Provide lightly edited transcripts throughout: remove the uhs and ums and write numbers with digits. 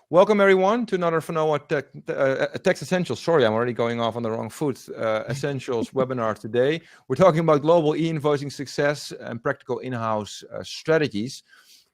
Welcome everyone to another Fanoa Text Essentials. Sorry, I'm already going off on the wrong foot. Essentials webinar today. We're talking about global e-invoicing success and practical in-house strategies.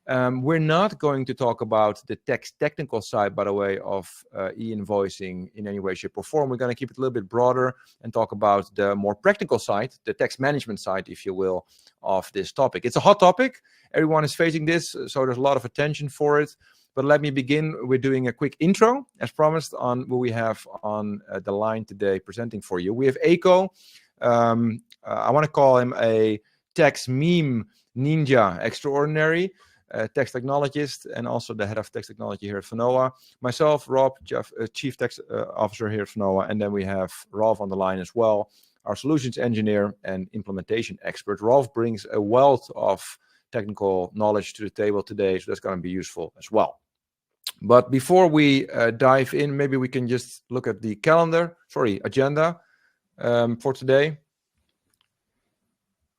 We're not going to talk about the technical side, by the way, of e-invoicing in any way, shape, or form. We're going to keep it a little bit broader and talk about the more practical side, the text management side, if you will, of this topic. It's a hot topic. Everyone is facing this, so there's a lot of attention for it. But let me begin with doing a quick intro, as promised, on who we have on the line today presenting for you. We have Eiko. I want to call him a text meme ninja extraordinary. Text technologist and also the head of text technology here at Fanoa. Myself, Rob, chief text officer here at Fanoa, and then we have Rolf on the line as well, our solutions engineer and implementation expert. Rolf brings a wealth of technical knowledge to the table today, so that's going to be useful as well. But before we dive in, maybe we can just look at the agenda for today,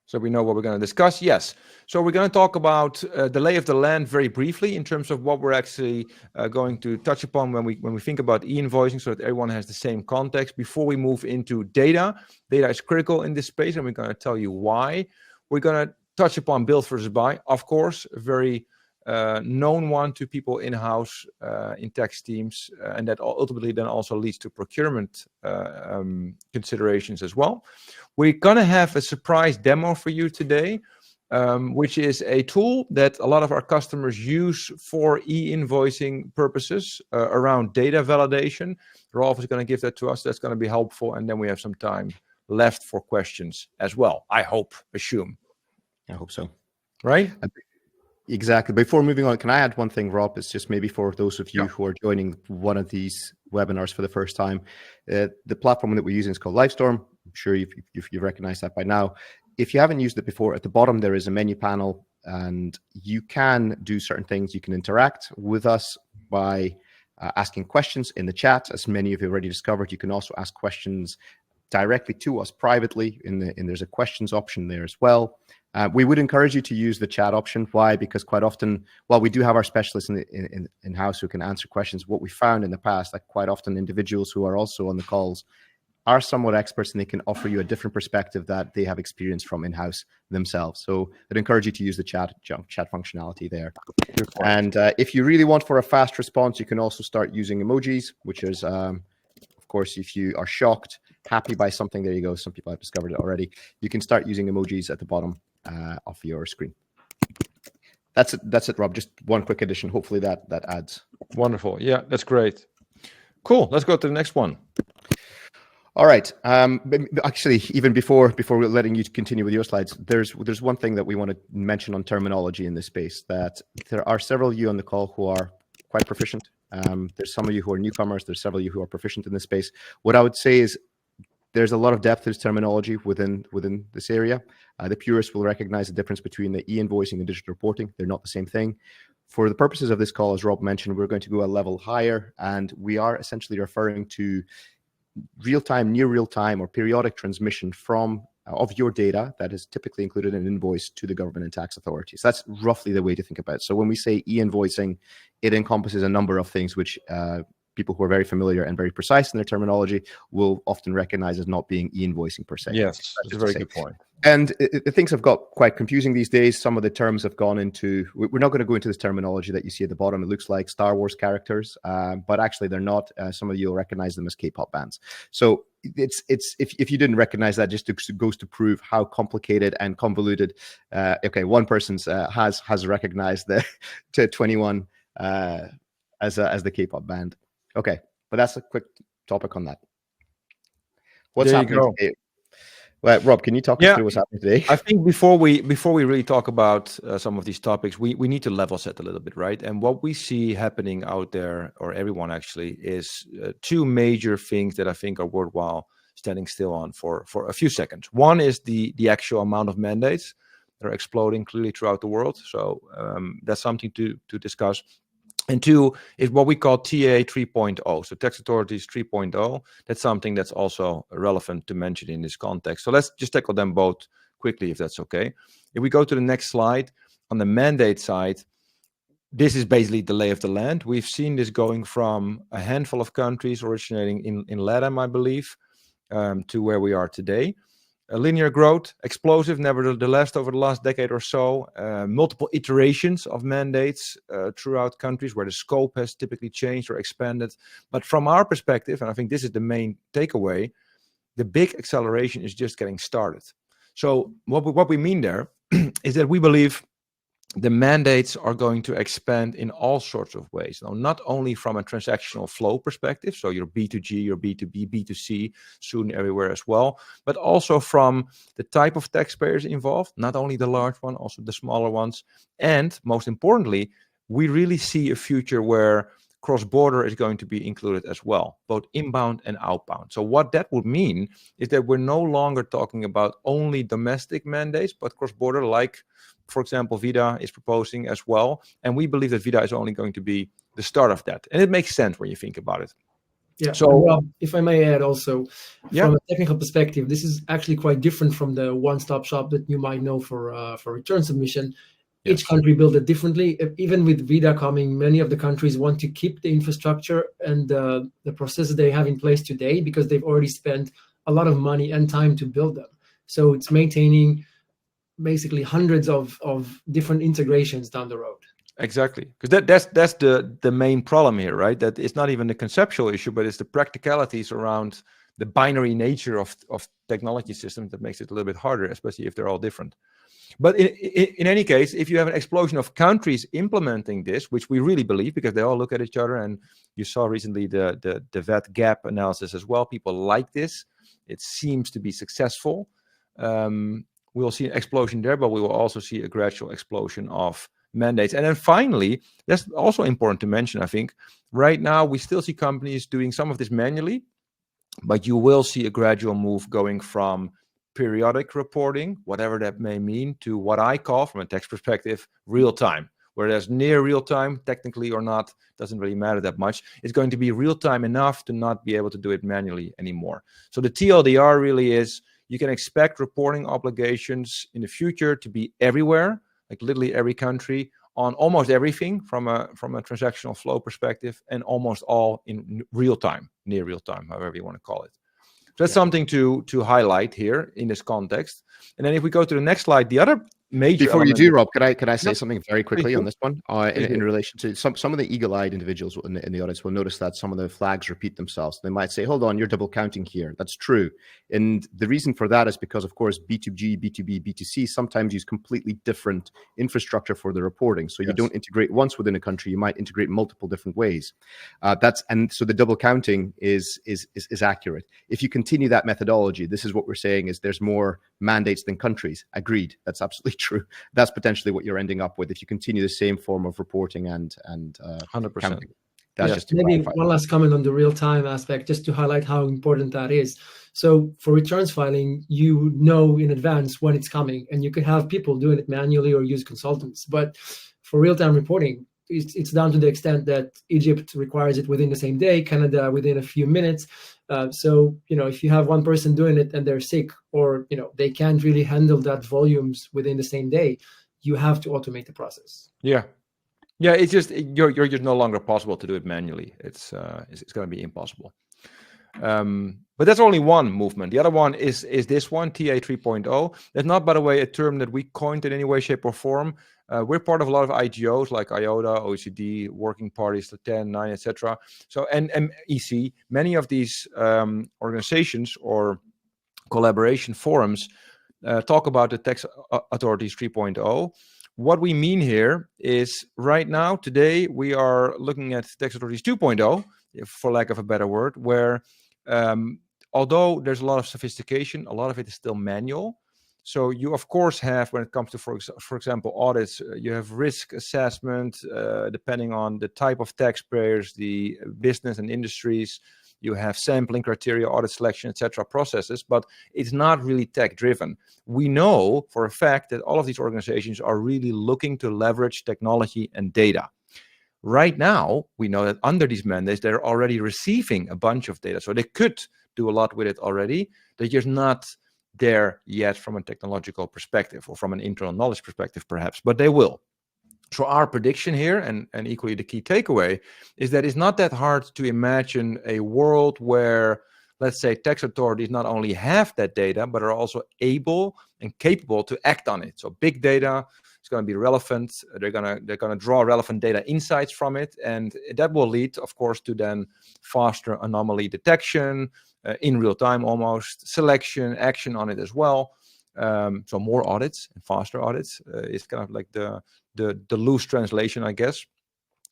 so we know what we're going to discuss. Yes, so we're going to talk about the lay of the land very briefly in terms of what we're actually going to touch upon when we think about e-invoicing, so that everyone has the same context. Before we move into data is critical in this space, and we're going to tell you why. We're going to touch upon build versus buy, of course, a very known one to people in-house in text teams, and that ultimately then also leads to procurement considerations as well. We're going to have a surprise demo for you today, which is a tool that a lot of our customers use for e-invoicing purposes around data validation. Rolf is going to give that to us. That's going to be helpful, and then we have some time left for questions as well. I hope, assume. I hope so. Right? Exactly. Before moving on, can I add one thing, Rob? It's just maybe for those of you who are joining one of these webinars for the first time. The platform that we're using is called Livestorm. I'm sure you've recognized that by now. If you haven't used it before, at the bottom there is a menu panel, and you can do certain things. You can interact with us by asking questions in the chat, as many of you already discovered. You can also ask questions directly to us privately, there's a questions option there as well. We would encourage you to use the chat option. Why? Because quite often, while we do have our specialists in-house who can answer questions, what we found in the past, that quite often individuals who are also on the calls are somewhat experts, and they can offer you a different perspective that they have experience from in-house themselves. So I'd encourage you to use the chat functionality there. And if you really want for a fast response, you can also start using emojis, which is, of course, if you are shocked, happy by something, there you go. Some people have discovered it already. You can start using emojis at the bottom of your screen. That's it, Rob. Just one quick addition. Hopefully that adds. Wonderful. Yeah, that's great. Cool. Let's go to the next one. All right. Actually, even before letting you continue with your slides, there's one thing that we want to mention on terminology in this space, that there are several of you on the call who are quite proficient. There's some of you who are newcomers. There's several of you who are proficient in this space. What I would say is there's a lot of depth to this terminology within this area. The purists will recognize the difference between the e-invoicing and digital reporting. They're not the same thing. For the purposes of this call, as Rob mentioned, we're going to go a level higher, and we are essentially referring to real-time, near real-time, or periodic transmission of your data that is typically included in an invoice to the government and tax authorities. That's roughly the way to think about it. So when we say e-invoicing, it encompasses a number of things which people who are very familiar and very precise in their terminology will often recognize as not being e-invoicing per se. Yes, that's a very good point. And things have got quite confusing these days. Some of the terms have gone into, we're not going to go into this terminology that you see at the bottom. It looks like Star Wars characters, but actually they're not. Some of you will recognize them as K-pop bands. So it's if you didn't recognize that, just goes to prove how complicated and convoluted. Okay, one person's has recognized the 21 as the K-pop band. Okay, but that's a quick topic on that. What's happening today? Well, Rob, can you talk us through what's happening today? I think before we really talk about some of these topics, we need to level set a little bit, right? And what we see happening out there, or everyone actually, is two major things that I think are worthwhile standing still on for a few seconds. One is the actual amount of mandates that are exploding clearly throughout the world. So that's something to discuss. And two is what we call TA 3.0, so Tax Authorities 3.0. That's something that's also relevant to mention in this context. So let's just tackle them both quickly, if that's okay. If we go to the next slide, on the mandate side, this is basically the lay of the land. We've seen this going from a handful of countries originating in LATAM, I believe, to where we are today. A linear growth, explosive, nevertheless, over the last decade or so. Multiple iterations of mandates throughout countries where the scope has typically changed or expanded. But from our perspective, and I think this is the main takeaway, the big acceleration is just getting started. So what we mean there is that we believe the mandates are going to expand in all sorts of ways. Now, not only from a transactional flow perspective, so your B2G, your B2B, B2C, soon everywhere as well, but also from the type of taxpayers involved, not only the large one, also the smaller ones. And most importantly, we really see a future where cross-border is going to be included as well, both inbound and outbound. So what that would mean is that we're no longer talking about only domestic mandates, but cross-border, like, for example, Vida is proposing as well. And we believe that Vida is only going to be the start of that. And it makes sense when you think about it. Yeah. So, Rob, if I may add also, yeah, from a technical perspective, this is actually quite different from the one-stop shop that you might know for return submission. Yes. Each country built it differently. Even with Vida coming, many of the countries want to keep the infrastructure and the processes they have in place today because they've already spent a lot of money and time to build them. So it's maintaining basically hundreds of different integrations down the road. Exactly, because that's the main problem here, right? That it's not even the conceptual issue, but it's the practicalities around the binary nature of technology systems that makes it a little bit harder, especially if they're all different. But in any case, if you have an explosion of countries implementing this, which we really believe because they all look at each other, and you saw recently the VAT gap analysis as well, people like this. It seems to be successful. We will see an explosion there, but we will also see a gradual explosion of mandates. And then finally, that's also important to mention, I think. Right now, we still see companies doing some of this manually, but you will see a gradual move going from periodic reporting, whatever that may mean, to what I call, from a tax perspective, real time. Where there's near real time, technically or not, doesn't really matter that much. It's going to be real time enough to not be able to do it manually anymore. So the TLDR really is, you can expect reporting obligations in the future to be everywhere, like literally every country, on almost everything from a transactional flow perspective, and almost all in real time, near real time, however you want to call it. So that's something to highlight here in this context. And then if we go to the next slide, the other major Before you do, Rob, can I say Yep. something very quickly on this one? In do. relation to some of the eagle-eyed individuals in the audience will notice that some of the flags repeat themselves. They might say, hold on, you're double counting here. That's true. And the reason for that is because, of course, B2G, B2B, B2C sometimes use completely different infrastructure for the reporting. So you Yes. don't integrate once within a country, you might integrate multiple different ways. And so the double counting is accurate. If you continue that methodology, this is what we're saying is there's more mandates than countries. Agreed. That's absolutely true. That's potentially what you're ending up with if you continue the same form of reporting and 100%. counting. That's Yeah. just to Maybe clarify. one last comment on the real-time aspect, just to highlight how important that is. So for returns filing, you know in advance when it's coming, and you could have people doing it manually or use consultants. But for real-time reporting, it's down to the extent that Egypt requires it within the same day, Canada within a few minutes. So, if you have one person doing it and they're sick, or, they can't really handle that volumes within the same day, you have to automate the process. Yeah. Yeah, it's just you're just no longer possible to do it manually. It's going to be impossible. But that's only one movement. The other one is this one, TA 3.0. That's not, by the way, a term that we coined in any way, shape, or form. We're part of a lot of IGOs like IOTA, OECD, Working Parties, the 10, 9, etc. So and EC, many of these organizations or collaboration forums talk about the tax authorities 3.0. What we mean here is right now, today, we are looking at tax authorities 2.0, for lack of a better word, where although there's a lot of sophistication, a lot of it is still manual. So you, of course, have, when it comes to, for example, audits, you have risk assessment, depending on the type of taxpayers, the business and industries. You have sampling criteria, audit selection, etc. processes, but it's not really tech-driven. We know for a fact that all of these organizations are really looking to leverage technology and data. Right now, we know that under these mandates, they're already receiving a bunch of data. So they could do a lot with it already. They're just not there yet from a technological perspective or from an internal knowledge perspective, perhaps, but they will. So our prediction here, and equally the key takeaway, is that it's not that hard to imagine a world where, let's say, tax authorities not only have that data, but are also able and capable to act on it. So big data is going to be relevant. They're gonna draw relevant data insights from it, and that will lead, of course, to then faster anomaly detection in real time, almost selection, action on it as well. So more audits and faster audits is kind of like the loose translation, I guess.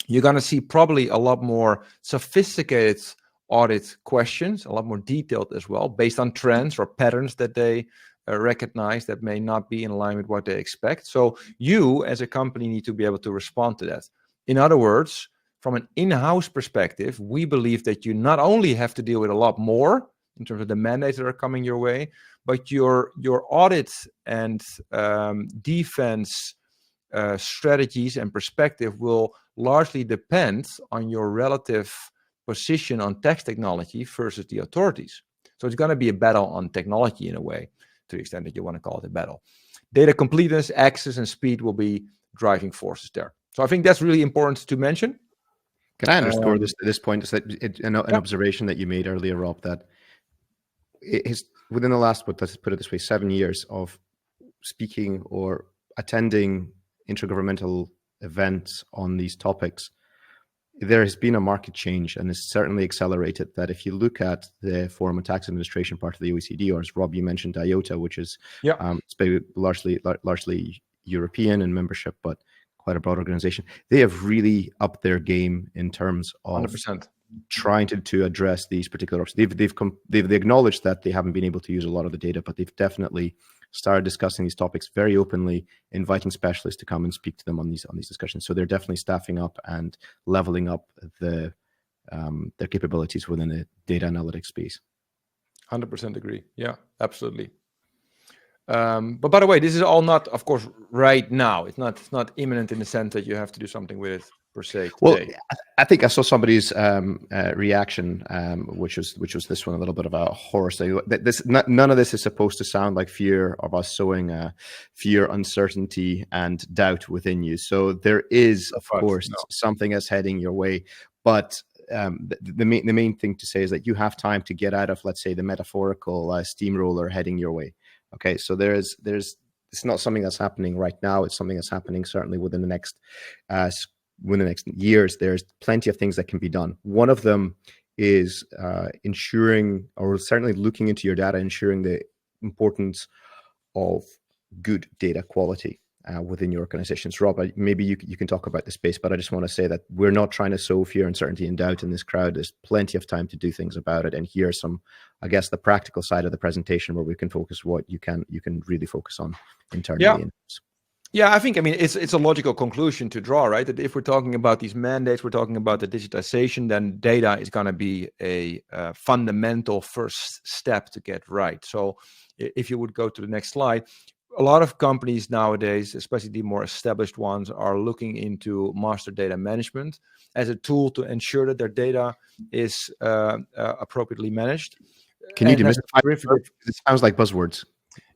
You're going to see probably a lot more sophisticated audit questions, a lot more detailed as well, based on trends or patterns that they recognize that may not be in line with what they expect. So you as a company need to be able to respond to that. In other words, from an in-house perspective, we believe that you not only have to deal with a lot more in terms of the mandates that are coming your way, but your audit and defense strategies and perspective will largely depend on your relative position on tax technology versus the authorities. So it's going to be a battle on technology in a way, to the extent that you want to call it a battle. Data completeness, access, and speed will be driving forces there. So I think that's really important to mention. Can I underscore this at this point? Is that an observation that you made earlier, Rob, that it is within the last, let's put it this way, 7 years of speaking or attending intergovernmental events on these topics, there has been a market change, and it's certainly accelerated. That if you look at the Foreign and Tax Administration part of the OECD, or as Rob, you mentioned, IOTA, which is it's largely European in membership, but quite a broad organization, they have really upped their game in terms of 100%. Trying to address these particular options. They've acknowledged that they haven't been able to use a lot of the data, but they've definitely started discussing these topics very openly, inviting specialists to come and speak to them on these discussions. So they're definitely staffing up and leveling up their capabilities within the data analytics space. 100% agree. Yeah, absolutely. But by the way, this is all not, of course, right now. It's not imminent in the sense that you have to do something with it per se today. Well, I think I saw somebody's reaction, which was this one, a little bit of a horror story. None of this is supposed to sound like fear of us sowing fear, uncertainty, and doubt within you. So there is, of course, something that's heading your way, but the main thing to say is that you have time to get out of, let's say, the metaphorical steamroller heading your way. Okay, so it's not something that's happening right now. It's something that's happening certainly within the next years. There's plenty of things that can be done. One of them is ensuring, or certainly looking into your data, ensuring the importance of good data quality within your organizations. Rob, maybe you can talk about the space, but I just want to say that we're not trying to sow fear, uncertainty, and doubt in this crowd. There's plenty of time to do things about it. And here's some, I guess, the practical side of the presentation where we can focus what you can really focus on internally. Yeah, I mean, it's a logical conclusion to draw, right? That if we're talking about these mandates, we're talking about the digitization, then data is going to be a fundamental first step to get right. So if you would go to the next slide, a lot of companies nowadays, especially the more established ones, are looking into master data management as a tool to ensure that their data is appropriately managed. Can you demystify it? It sounds like buzzwords.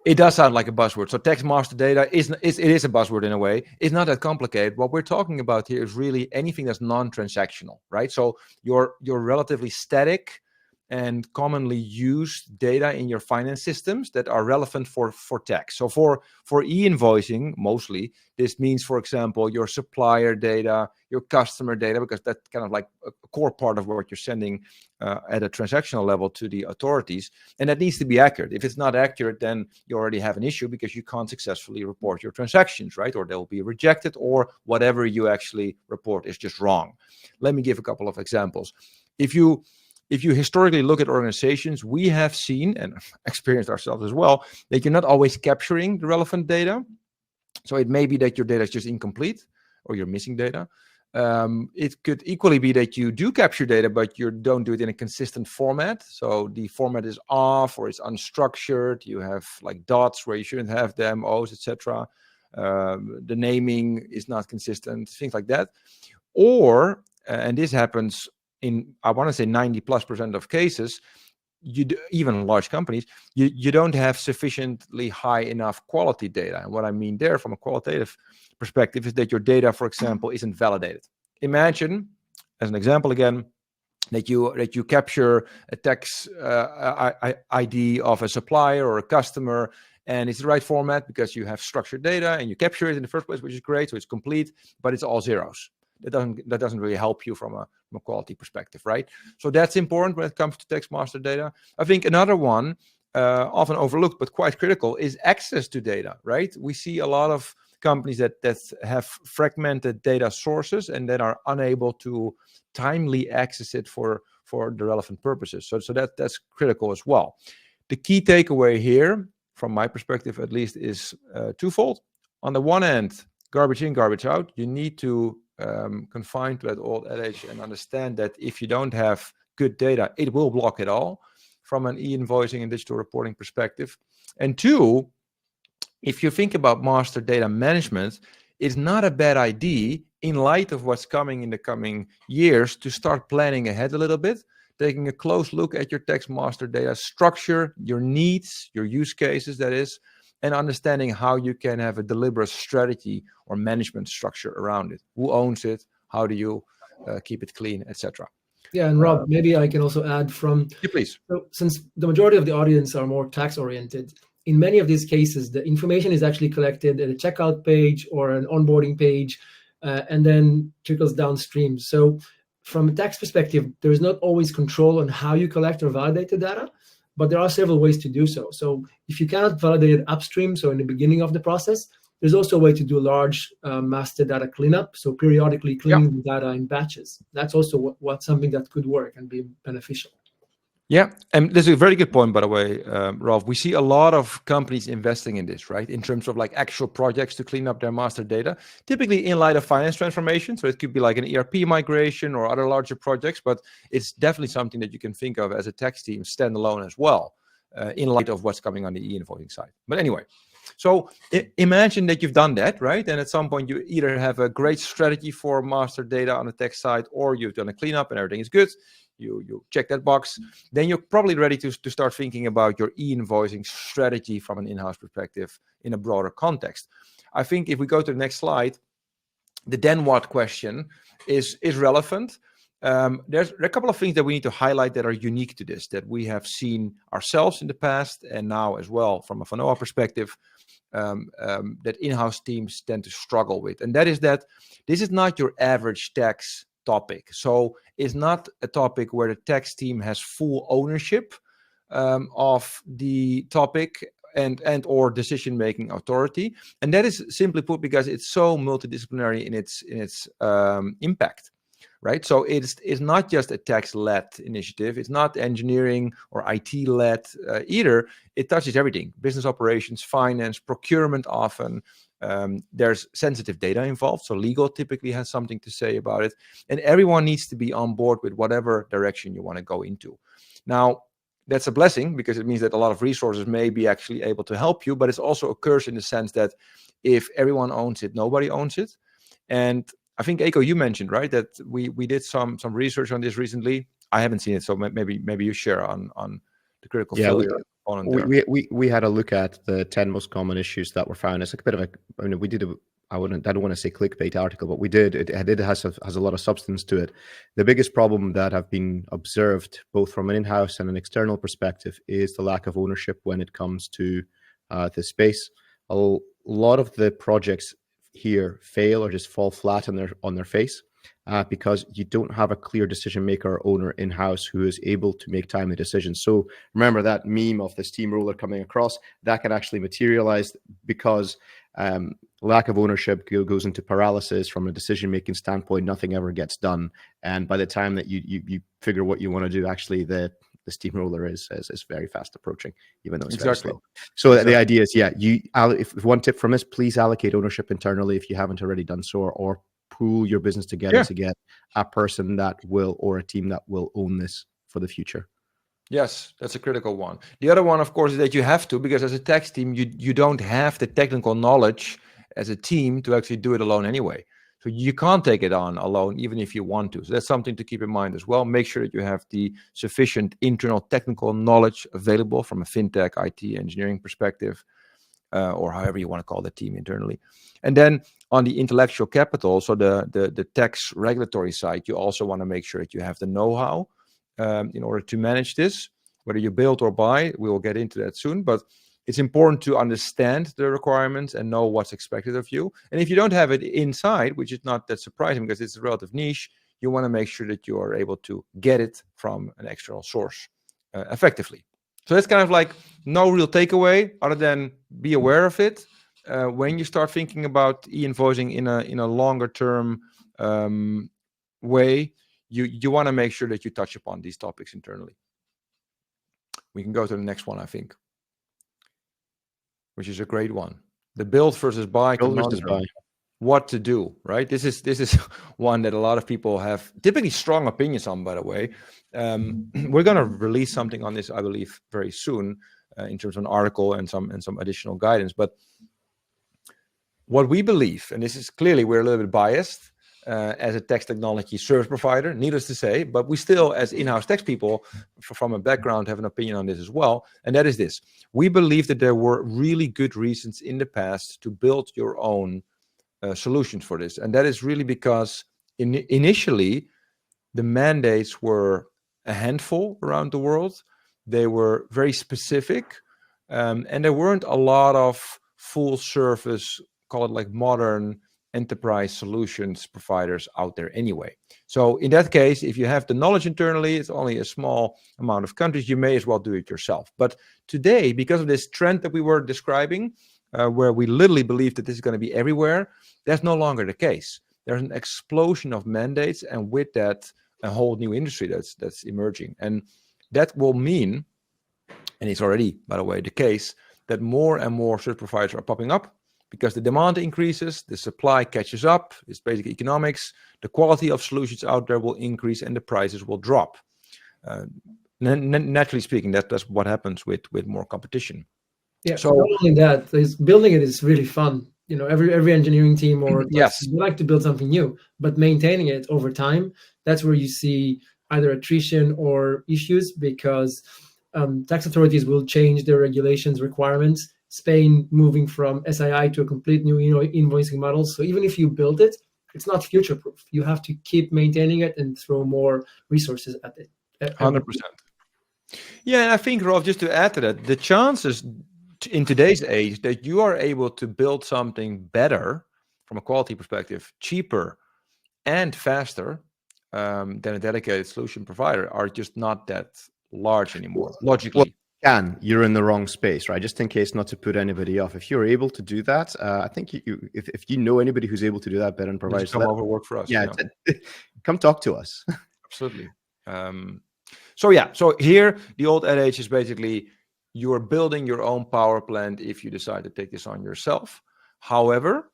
It does sound like a buzzword. So tax master data is a buzzword in a way. It's not that complicated. What we're talking about here is really anything that's non-transactional, right? So your relatively static and commonly used data in your finance systems that are relevant for tax. So for e-invoicing, mostly, this means, for example, your supplier data, your customer data, because that's kind of like a core part of what you're sending at a transactional level to the authorities. And that needs to be accurate. If it's not accurate, then you already have an issue because you can't successfully report your transactions, right? Or they'll be rejected, or whatever you actually report is just wrong. Let me give a couple of examples. If you historically look at organizations, we have seen and experienced ourselves as well, that you're not always capturing the relevant data. So it may be that your data is just incomplete or you're missing data. It could equally be that you do capture data, but you don't do it in a consistent format. So the format is off or it's unstructured. You have like dots where you shouldn't have them, O's, etc. The naming is not consistent, things like that. Or, and this happens in, I want to say 90+% of cases, even large companies, you don't have sufficiently high enough quality data. And what I mean there from a qualitative perspective is that your data, for example, isn't validated. Imagine, as an example again, that you capture a tax ID of a supplier or a customer, and it's the right format because you have structured data and you capture it in the first place, which is great, so it's complete, but it's all zeros. That doesn't really help you from a quality perspective, right? So that's important when it comes to tax master data. I think another one, often overlooked but quite critical, is access to data, right? We see a lot of companies that have fragmented data sources and that are unable to timely access it for the relevant purposes. So that's critical as well. The key takeaway here, from my perspective at least, is twofold. On the one hand, garbage in, garbage out. You need to confine to that old adage and understand that if you don't have good data, it will block it all from an e-invoicing and digital reporting perspective. And two, if you think about master data management, it's not a bad idea in light of what's coming in the coming years to start planning ahead a little bit, taking a close look at your tax master data structure, your needs, your use cases, that is, and understanding how you can have a deliberate strategy or management structure around it. Who owns it? How do you keep it clean, etc. Yeah, and Rob, maybe I can also add from, yeah, please. So since the majority of the audience are more tax oriented, in many of these cases, the information is actually collected at a checkout page or an onboarding page, and then trickles downstream. So from a tax perspective, there's not always control on how you collect or validate the data, but there are several ways to do so. So if you cannot validate it upstream, so in the beginning of the process, there's also a way to do large master data cleanup. So periodically cleaning the data in batches. That's also something that could work and be beneficial. Yeah, and this is a very good point, by the way, Rolf. We see a lot of companies investing in this, right? In terms of like actual projects to clean up their master data, typically in light of finance transformation. So it could be like an ERP migration or other larger projects, but it's definitely something that you can think of as a tax team standalone as well, in light of what's coming on the e-invoicing side. But anyway, so imagine that you've done that, right? And at some point you either have a great strategy for master data on the tax side, or you've done a cleanup and everything is good. You check that box, then you're probably ready to start thinking about your e-invoicing strategy from an in-house perspective in a broader context. I think if we go to the next slide, the then what question is relevant. There are a couple of things that we need to highlight that are unique to this, that we have seen ourselves in the past and now as well from a Fanoa perspective, that in-house teams tend to struggle with. And that is that this is not your average tax topic. So it's not a topic where the tax team has full ownership of the topic and or decision-making authority. And that is simply put because it's so multidisciplinary in its impact, right? So it's not just a tax-led initiative. It's not engineering or IT-led either. It touches everything: business operations, finance, procurement often. There's sensitive data involved, so legal typically has something to say about it, and everyone needs to be on board with whatever direction you want to go into. Now, that's a blessing because it means that a lot of resources may be actually able to help you, but it's also a curse in the sense that if everyone owns it, nobody owns it. And I think, Eiko, you mentioned, right, that we did some research on this recently. I haven't seen it, so maybe you share on the critical failure. We had a look at the 10 most common issues that were found. It's like a bit of a, I mean, we did I don't want to say clickbait article, but we did. It has a lot of substance to it. The biggest problem that have been observed, both from an in-house and an external perspective, is the lack of ownership when it comes to this space. A lot of the projects here fail or just fall flat on their face. Because you don't have a clear decision maker or owner in-house who is able to make timely decisions. So remember that meme of the steamroller coming across, that can actually materialize because lack of ownership goes into paralysis from a decision-making standpoint. Nothing ever gets done. And by the time that you figure what you want to do, actually the steamroller is very fast approaching, even though it's very slow. So the idea is, if one tip from us, please allocate ownership internally if you haven't already done so, or pool your business together to get a person that will, or a team that will own this for the future. Yes, that's a critical one. The other one, of course, is that you have to, because as a tax team, you don't have the technical knowledge as a team to actually do it alone anyway. So you can't take it on alone, even if you want to. So that's something to keep in mind as well. Make sure that you have the sufficient internal technical knowledge available from a fintech, IT, engineering perspective, or however you want to call the team internally. And then on the intellectual capital, so the tax regulatory side, you also want to make sure that you have the know-how in order to manage this, whether you build or buy. We will get into that soon, but it's important to understand the requirements and know what's expected of you. And if you don't have it inside, which is not that surprising because it's a relative niche, you want to make sure that you are able to get it from an external source effectively. So that's kind of like no real takeaway other than be aware of it. When you start thinking about e-invoicing in a longer term way, you want to make sure that you touch upon these topics internally. We can go to the next one, I think, which is a great one. The build versus buy. Build versus buy. What to do, right? This is one that a lot of people have typically strong opinions on, by the way. We're going to release something on this, I believe, very soon in terms of an article and some additional guidance. But what we believe, and this is clearly we're a little bit biased as a tax technology service provider, needless to say, but we still, as in-house tax people from a background, have an opinion on this as well. And that is this. We believe that there were really good reasons in the past to build your own solutions for this. And that is really because initially the mandates were a handful around the world. They were very specific, and there weren't a lot of full service, call it like modern enterprise solutions providers out there anyway. So in that case, if you have the knowledge internally, it's only a small amount of countries, you may as well do it yourself. But today, because of this trend that we were describing, where we literally believe that this is going to be everywhere, that's no longer the case. There's an explosion of mandates, and with that, a whole new industry that's emerging. And that will mean, and it's already, by the way, the case, that more and more service providers are popping up because the demand increases, the supply catches up, it's basic economics, the quality of solutions out there will increase, and the prices will drop. Naturally speaking, that's what happens with more competition. Yeah, so not only that, building it is really fun. You know, every engineering team or yes, you like to build something new, but maintaining it over time, that's where you see either attrition or issues because tax authorities will change their regulations requirements. Spain moving from SII to a complete new invoicing model. So even if you build it, it's not future-proof. You have to keep maintaining it and throw more resources at it. 100%. Yeah, and I think, Rolf, just to add to that, the chances in today's age that you are able to build something better from a quality perspective, cheaper and faster than a dedicated solution provider are just not that large anymore, logically. Well, you're in the wrong space, right? Just in case not to put anybody off. If you're able to do that, I think if you know anybody who's able to do that better and provides come over work for us. Yeah, come talk to us. Absolutely. So here the old adage is basically you're building your own power plant if you decide to take this on yourself. However,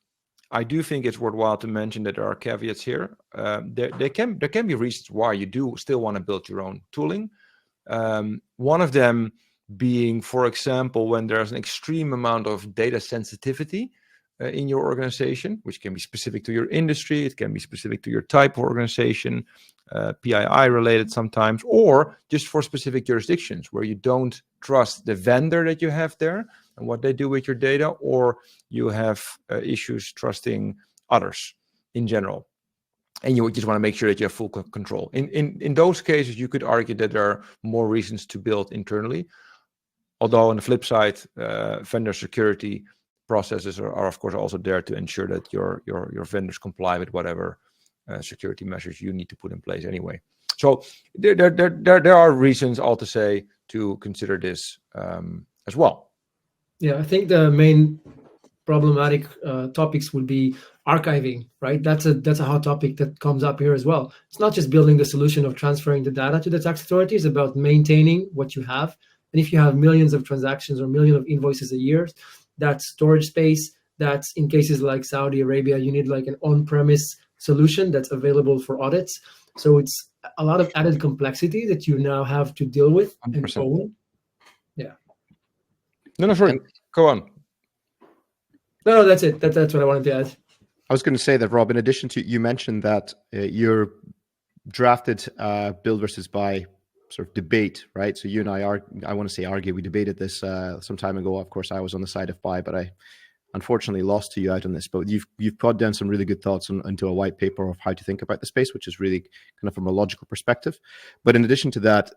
I do think it's worthwhile to mention that there are caveats here. There can be reasons why you do still want to build your own tooling. One of them being, for example, when there's an extreme amount of data sensitivity in your organization, which can be specific to your industry, it can be specific to your type of organization, PII related sometimes, or just for specific jurisdictions where you don't trust the vendor that you have there and what they do with your data, or you have issues trusting others in general. And you just want to make sure that you have full control. In those cases, you could argue that there are more reasons to build internally. Although on the flip side, vendor security processes are of course also there to ensure that your vendors comply with whatever security measures you need to put in place anyway. So there are reasons all to say to consider this as well. Yeah, I think the main problematic topics would be archiving, right? That's a hot topic that comes up here as well. It's not just building the solution of transferring the data to the tax authorities, about maintaining what you have. And if you have millions of transactions or millions of invoices a year, that's storage space. That's in cases like Saudi Arabia, you need like an on-premise solution that's available for audits. So it's a lot of added complexity that you now have to deal with 100%. And own. Yeah. No, sorry. Go on. No, that's it. That's what I wanted to add. I was going to say that, Rob, in addition to, you mentioned that your drafted build versus buy sort of debate, right? So you and I want to say argue. We debated this some time ago. Of course, I was on the side of buy, but I unfortunately lost to you out on this. But you've put down some really good thoughts into a white paper of how to think about the space, which is really kind of from a logical perspective. But in addition to that,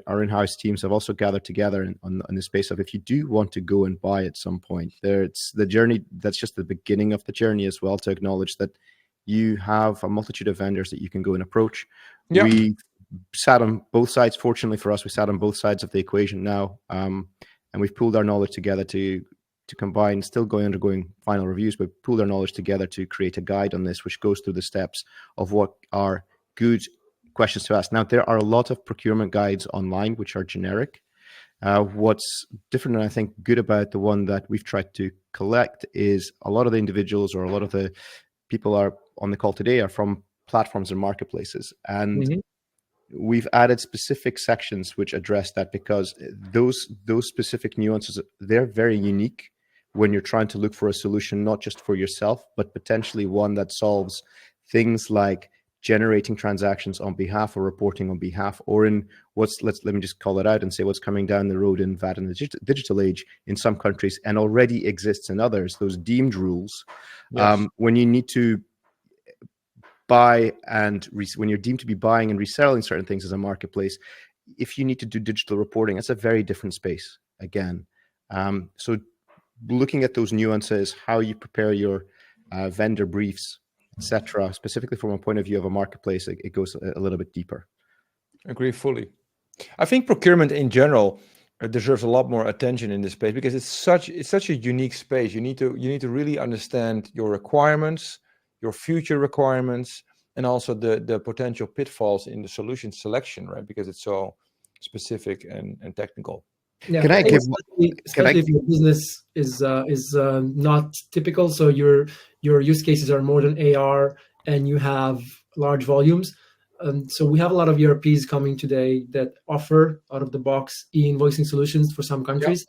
our in-house teams have also gathered together on the space of, if you do want to go and buy at some point, it's the journey. That's just the beginning of the journey as well, to acknowledge that you have a multitude of vendors that you can go and approach. Yeah. We sat on both sides. Fortunately for us, we sat on both sides of the equation now, and we've pooled our knowledge together to combine, still undergoing final reviews, but pooled our knowledge together to create a guide on this, which goes through the steps of what are good questions to ask. Now, there are a lot of procurement guides online which are generic. What's different, and I think good about the one that we've tried to collect, is a lot of the individuals or a lot of the people are on the call today are from platforms and marketplaces. And we've added specific sections which address that, because those specific nuances, they're very unique when you're trying to look for a solution, not just for yourself, but potentially one that solves things like generating transactions on behalf or reporting on behalf, or in let me just call it out and say what's coming down the road in VAT in the digital age in some countries and already exists in others, those deemed rules. Yes. When you need to buy and when you're deemed to be buying and reselling certain things as a marketplace, if you need to do digital reporting, that's a very different space again. So looking at those nuances, how you prepare your vendor briefs, etc., specifically from a point of view of a marketplace, it goes a little bit deeper. Agree fully. I think procurement in general deserves a lot more attention in this space, because it's such a unique space. You need to really understand your requirements, your future requirements, and also the potential pitfalls in the solution selection, right? Because it's so specific and technical. Yeah, Can I give? Especially if your business is not typical, so your use cases are more than AR and you have large volumes. So we have a lot of ERPs coming today that offer out of the box e-invoicing solutions for some countries,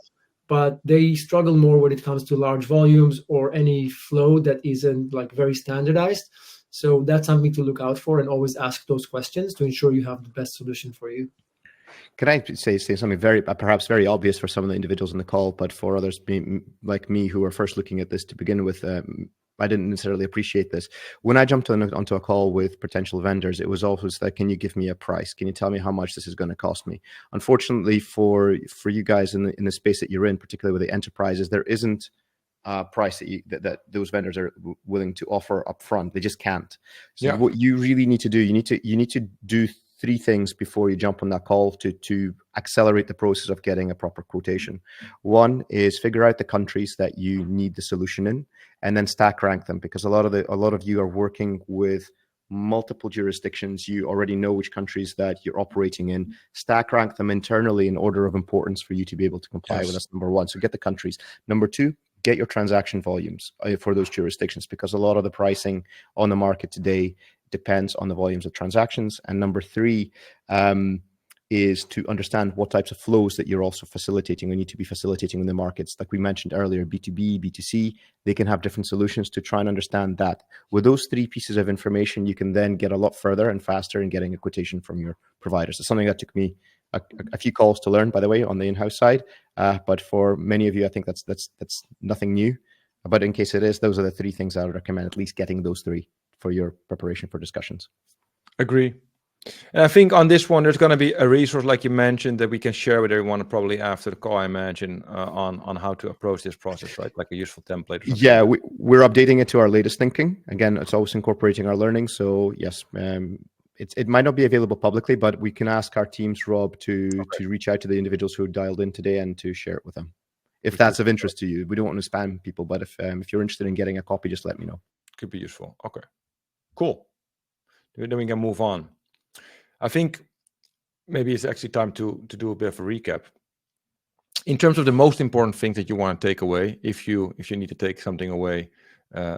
but they struggle more when it comes to large volumes or any flow that isn't like very standardized. So that's something to look out for, and always ask those questions to ensure you have the best solution for you. Can I say something very, perhaps very obvious for some of the individuals on the call, but for others like me who are first looking at this to begin with, I didn't necessarily appreciate this. When I jumped onto a call with potential vendors, it was always like, can you give me a price? Can you tell me how much this is going to cost me? Unfortunately for you guys in the space that you're in, particularly with the enterprises, there isn't a price that those vendors are willing to offer upfront. They just can't. So what you really need to do, you need to do three things before you jump on that call to accelerate the process of getting a proper quotation. One is figure out the countries that you need the solution in, and then stack rank them, because a lot of you are working with multiple jurisdictions. You already know which countries that you're operating in. Stack rank them internally in order of importance for you to be able to comply with. That's number one. So get the countries. Number two, get your transaction volumes for those jurisdictions, because a lot of the pricing on the market today depends on the volumes of transactions. And number three is to understand what types of flows that you're also facilitating or need to be facilitating in the markets. Like we mentioned earlier, B2B, B2C, they can have different solutions to try and understand that. With those three pieces of information, you can then get a lot further and faster in getting a quotation from your providers. It's something that took me a few calls to learn, by the way, on the in-house side. But for many of you, I think that's nothing new. But in case it is, those are the three things I would recommend, at least getting those three for your preparation for discussions. Agree. And I think on this one, there's going to be a resource, like you mentioned, that we can share with everyone probably after the call, I imagine, on how to approach this process, right? Like a useful template or something. Yeah, we're updating it to our latest thinking. Again, it's always incorporating our learning. So yes, it might not be available publicly, but we can ask our teams, Rob, to reach out to the individuals who dialed in today and to share it with them. If that's of interest to you. We don't want to spam people, but if you're interested in getting a copy, just let me know. Could be useful. Okay, cool. Then we can move on. I think maybe it's actually time to do a bit of a recap. In terms of the most important things that you want to take away, if you need to take something away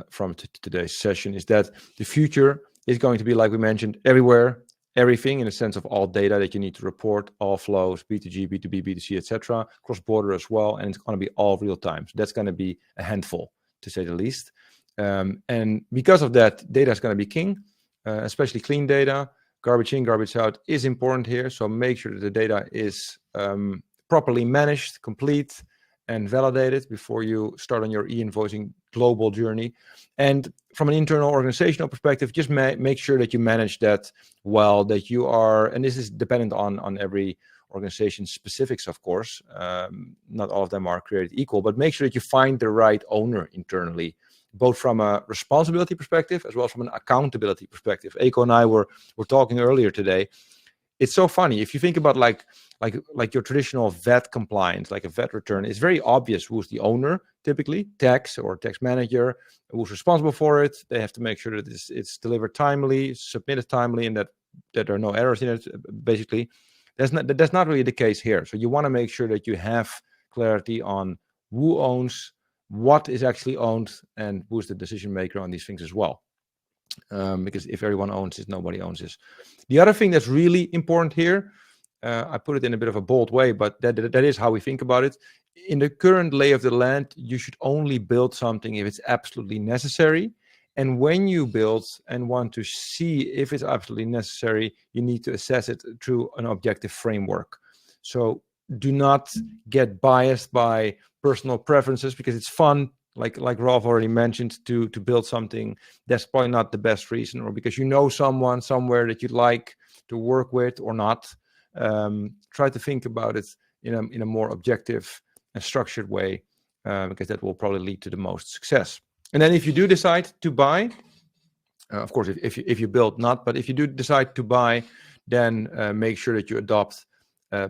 from today's session, is that the future is going to be, like we mentioned, everywhere, everything, in the sense of all data that you need to report, all flows, B2G, B2B, B2C, etc., cross-border as well, and it's going to be all real time. So that's going to be a handful, to say the least. And because of that, data is going to be king, especially clean data. Garbage in, garbage out is important here. So make sure that the data is properly managed, complete, and validated before you start on your e-invoicing global journey. And from an internal organizational perspective, just make sure that you manage that well, that you are, and this is dependent on every organization specifics, of course. Not all of them are created equal, but make sure that you find the right owner internally, both from a responsibility perspective as well as from an accountability perspective. Eiko and I were talking earlier today. It's so funny if you think about like your traditional VAT compliance, like a VAT return. It's very obvious who's the owner, typically tax or tax manager, who's responsible for it. They have to make sure that it's delivered timely, submitted timely, and that there are no errors in it. Basically, that's not really the case here. So you want to make sure that you have clarity on who owns, what is actually owned, and who's the decision maker on these things as well. Because if everyone owns this, nobody owns this. The other thing that's really important here, I put it in a bit of a bold way, but that is how we think about it. In the current lay of the land, you should only build something if it's absolutely necessary. And when you build and want to see if it's absolutely necessary, you need to assess it through an objective framework. So do not get biased by personal preferences, because it's fun, like Rolf already mentioned, to build something that's probably not the best reason, or because you know someone somewhere that you'd like to work with or not. Try to think about it in a more objective and structured way, because that will probably lead to the most success. And then if you do decide to buy, of course, if you build not, but if you do decide to buy, then make sure that you adopt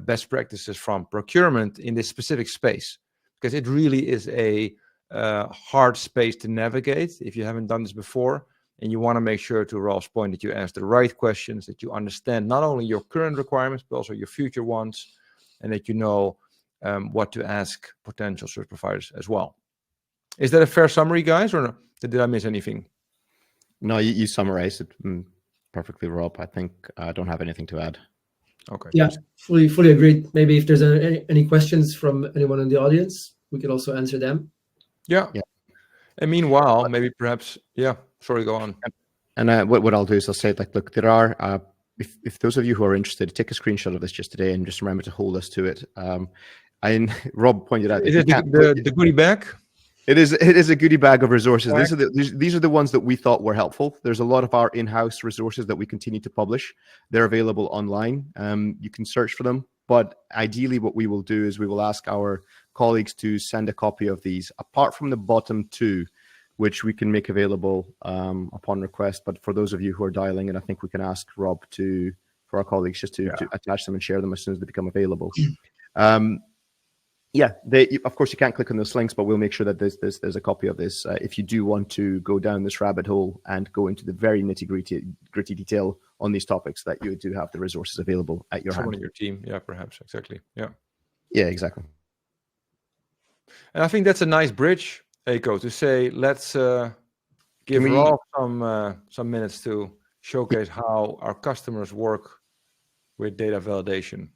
best practices from procurement in this specific space, because it really is a hard space to navigate if you haven't done this before. And you want to make sure, to Ralph's point, that you ask the right questions, that you understand not only your current requirements, but also your future ones, and that you know what to ask potential service providers as well. Is that a fair summary, guys, or did I miss anything? No, you summarized it perfectly, Rob. I think I don't have anything to add. Okay. Yeah, fully agreed. Maybe if there's any questions from anyone in the audience, we could also answer them. Yeah. And meanwhile, maybe perhaps, sorry, go on. And what I'll do is I'll say, like, look, there are, if those of you who are interested, take a screenshot of this just today and just remember to hold us to it. And Rob pointed out, is it the goodie bag? It is a goodie bag of resources. These are the ones that we thought were helpful. There's a lot of our in-house resources that we continue to publish. They're available online. You can search for them. But ideally, what we will do is we will ask our colleagues to send a copy of these, apart from the bottom two, which we can make available upon request. But for those of you who are dialing in, I think we can ask Rob for our colleagues just to attach them and share them as soon as they become available. Of course, you can't click on those links, but we'll make sure that there's a copy of this. If you do want to go down this rabbit hole and go into the very nitty-gritty detail on these topics, that you do have the resources available at your hand. Someone in your team, perhaps, exactly, Yeah, exactly. And I think that's a nice bridge, Eiko, to say, let's give Rolf some minutes to showcase how our customers work with data validation.